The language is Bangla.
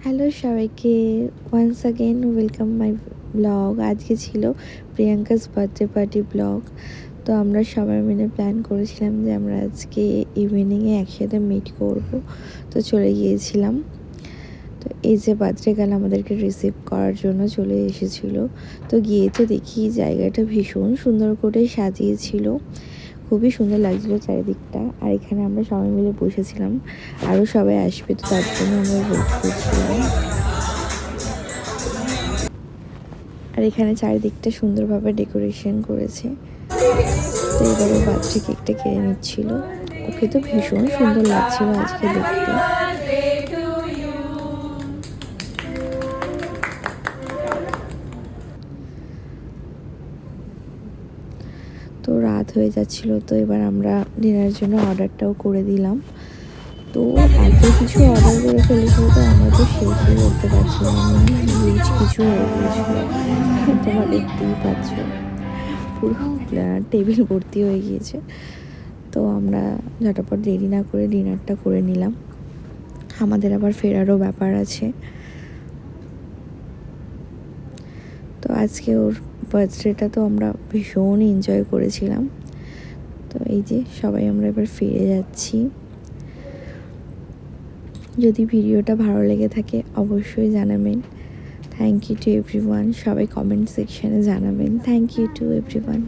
হ্যালো সবাইকে, once again welcome my blog. আজকে ছিল প্রিয়াঙ্কাস বার্থডে পার্টি ব্লগ। তো আমরা সবাই মিলে প্ল্যান করেছিলাম যে আমরা আজকে ইভিনিংয়ে একসাথে মিট করব। তো চলে গিয়েছিলাম। তো এই যে বার্থডে গার্ল আমাদেরকে রিসিভ করার জন্য চলে এসেছিল। তো গিয়ে তো দেখি জায়গাটা ভীষণ সুন্দর করে সাজিয়েছিল, খুবই সুন্দর লাগছিল চারিদিকটা। আর এখানে আমরা সবাই মিলে বসেছিলাম, আরও সবাই আসবে তো তার জন্য আমরা ওয়েট করছিলাম। আর এখানে চারিদিকটা সুন্দরভাবে ডেকোরেশন করেছে। তো এবারে বার্থডে কেকটা কেড়ে নিচ্ছিল। ওকে তো ভীষণ সুন্দর লাগছিল আজকে দেখতে। তো রাত হয়ে যাচ্ছিল, তো এবার আমরা ডিনারের জন্য অর্ডারটাও করে দিলাম। তো এত কিছু অর্ডার করে ফেলেছিল, তো আমরা তো শেষই করতে পারছিলাম না, হিউজ কিছু হয়ে গিয়েছিল। তোমরা দেখতেই পাচ্ছ পুরো টেবিল ভর্তি হয়ে গিয়েছে। তো আমরা ঝটাপট দেরি না করে ডিনারটা করে নিলাম, আমাদের আবার ফেরারও ব্যাপার আছে। তো আজকে ওর বার্থডেটা তো আমরা ভীষণ এনজয় করেছিলাম। তো এই যে সবাই আমরা এবার ফিরে যাচ্ছি। যদি ভিডিওটা ভালো লেগে থাকে অবশ্যই জানাবেন। Thank you to everyone. সবাই কমেন্ট সেকশানে জানাবেন। Thank you to everyone.